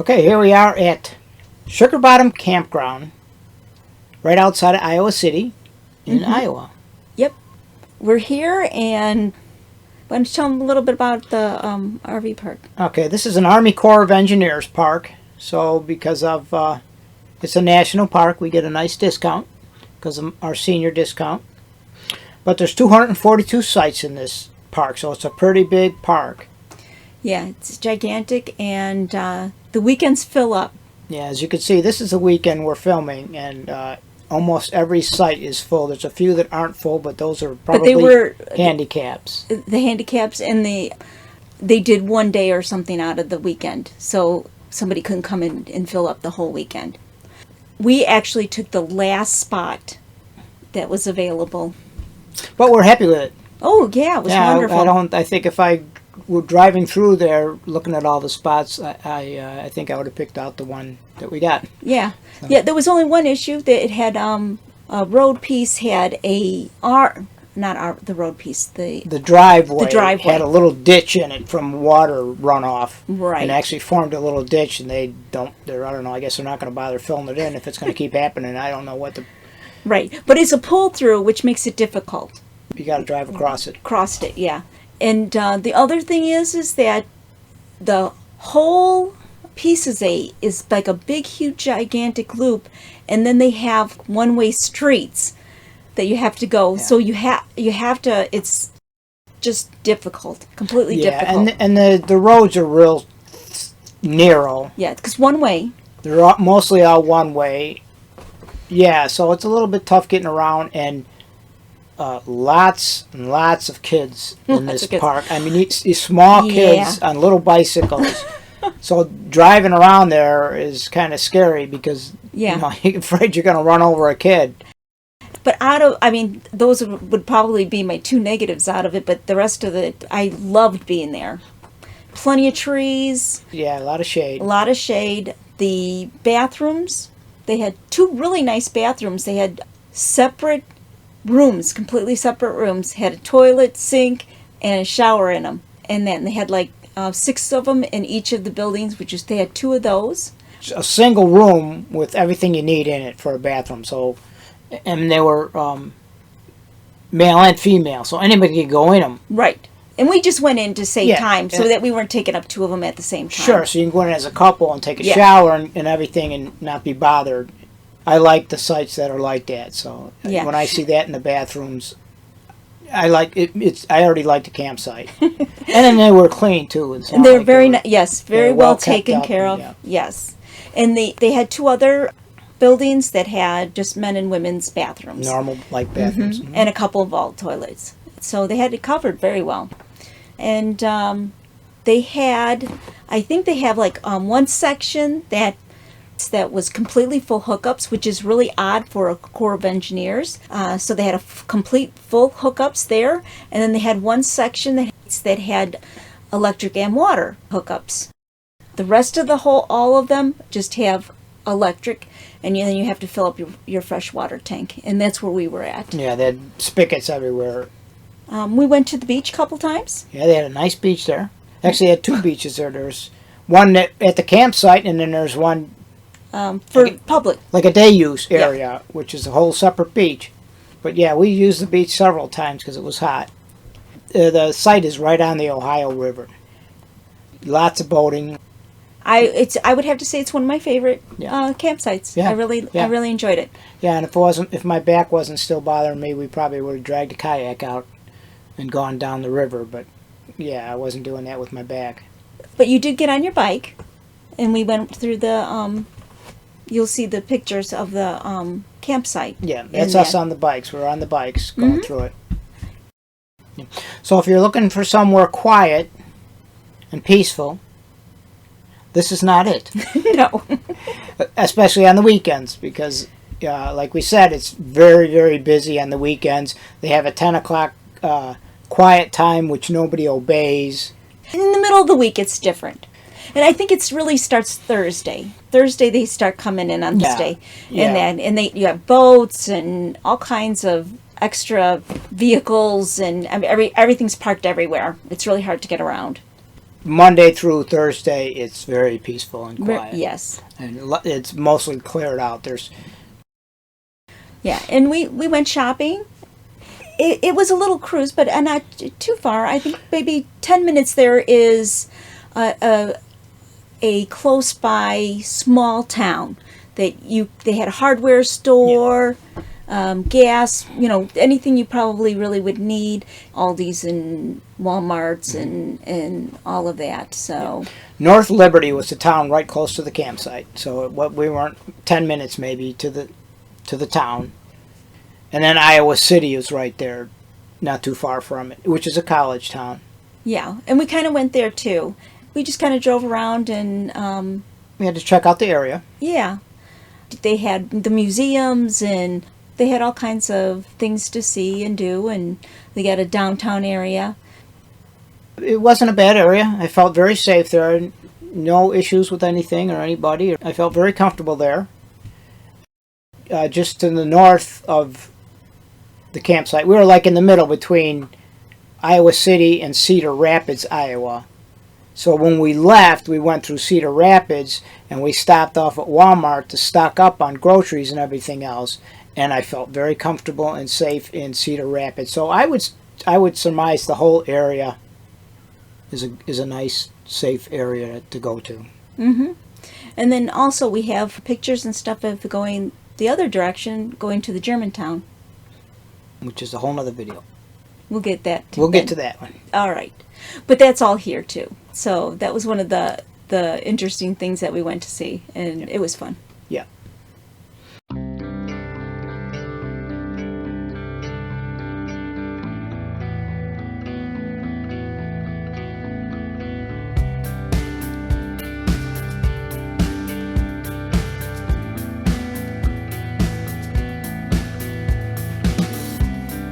Okay, here we are at Sugar Bottom Campground, right outside of Iowa City, in Iowa. Yep. We're here, and why don't you tell them a little bit about the RV park? Okay, this is an Army Corps of Engineers park, so because of it's a national park, we get a nice discount because of our senior discount. But there's 242 sites in this park, so it's a pretty big park. Yeah, it's gigantic, and the weekends fill up. Yeah, as you can see, this is the weekend we're filming, and almost every site is full. There's a few that aren't full, but those are probably handicaps. The handicaps, and they did one day or something out of the weekend, so somebody couldn't come in and fill up the whole weekend. We actually took the last spot that was available. But we're happy with it. Oh, yeah, it was wonderful. I think if I were driving through there looking at all the spots, I think I would have picked out the one that we got. Yeah. So. Yeah, there was only one issue that it had a road piece had the driveway had a little ditch in it from water runoff. Right. And actually formed a little ditch, and I don't know, I guess they're not going to bother filling it in if it's going to keep happening. I don't know what the... Right. But it's a pull-through, which makes it difficult. You got to drive across it. Crossed it, yeah. And the other thing is that the whole piece is like a big, huge, gigantic loop, and then they have one-way streets that you have to go. Yeah. So you have to. It's just difficult, completely difficult. Yeah, and the roads are real narrow. Yeah, because one way. They're mostly all one way. Yeah, so it's a little bit tough getting around, and lots and lots of kids in this park. I mean, these small kids on little bicycles. So driving around there is kind of scary because you're afraid you're going to run over a kid. But those would probably be my two negatives out of it. But the rest of it, I loved being there. Plenty of trees. Yeah, a lot of shade. A lot of shade. The bathrooms, they had two really nice bathrooms. They had separate rooms, completely separate rooms, had a toilet, sink, and a shower in them. And then they had like 6 of them in each of the buildings, they had 2 of those. A single room with everything you need in it for a bathroom. So, and they were male and female, so anybody could go in them. Right. And we just went in to save time so that we weren't taking up 2 of them at the same time. Sure, so you can go in as a couple and take a shower and everything and not be bothered. I like the sites that are like that. So when I see that in the bathrooms, I like it. I already like the campsite, and then they were clean too. And they were very well taken care of. Yeah. Yes, and they had 2 other buildings that had just men and women's bathrooms, normal like bathrooms, and a couple of vault toilets. So they had it covered very well, and they had, I think they have like one section that was completely full hookups, which is really odd for a Corps of Engineers. So they had complete full hookups there, and then they had one section that had electric and water hookups. The rest of all of them just have electric, and then you have to fill up your fresh water tank, and that's where we were at. Yeah, they had spigots everywhere. We went to the beach a couple times. Yeah, they had a nice beach there. Actually, they had 2 beaches there. There's one at the campsite, and then there's one for public. Like a day use area, which is a whole separate beach. But yeah, we used the beach several times because it was hot. The site is right on the Ohio River. Lots of boating. I would have to say it's one of my favorite campsites. Yeah. I really enjoyed it. Yeah, and if my back wasn't still bothering me, we probably would have dragged a kayak out and gone down the river. But yeah, I wasn't doing that with my back. But you did get on your bike, and we went through the you'll see the pictures of the campsite. Yeah, that's us on the bikes. We're on the bikes going through it. Yeah. So if you're looking for somewhere quiet and peaceful, this is not it. No. Especially on the weekends, because like we said, it's very, very busy on the weekends. They have a 10 o'clock quiet time, which nobody obeys. In the middle of the week, it's different. And I think it really starts Thursday. Thursday they start coming in on Thursday, and you have boats and all kinds of extra vehicles, and everything's parked everywhere. It's really hard to get around. Monday through Thursday, it's very peaceful and quiet. Yes. And it's mostly cleared out. Yeah, and we went shopping. It was a little cruise, but not too far. I think maybe 10 minutes there is a close by small town that they had a hardware store, gas, anything you probably really would need. Aldi's and Walmarts and all of that. So North Liberty was the town right close to the campsite. So we weren't 10 minutes maybe to the town. And then Iowa City is right there, not too far from it, which is a college town. Yeah, and we kind of went there too. We just kind of drove around and we had to check out the area. Yeah. They had the museums and they had all kinds of things to see and do, and they got a downtown area. It wasn't a bad area. I felt very safe there. No issues with anything or anybody. I felt very comfortable there. Just to the north of the campsite, we were like in the middle between Iowa City and Cedar Rapids, Iowa. So when we left, we went through Cedar Rapids and we stopped off at Walmart to stock up on groceries and everything else. And I felt very comfortable and safe in Cedar Rapids. So I would surmise the whole area is a nice, safe area to go to. Mm-hmm. And then also we have pictures and stuff of going the other direction, going to the Germantown. Which is a whole nother video. We'll get that. We'll get to that one. All right. But that's all here too. So that was one of the interesting things that we went to see, and it was fun. Yeah.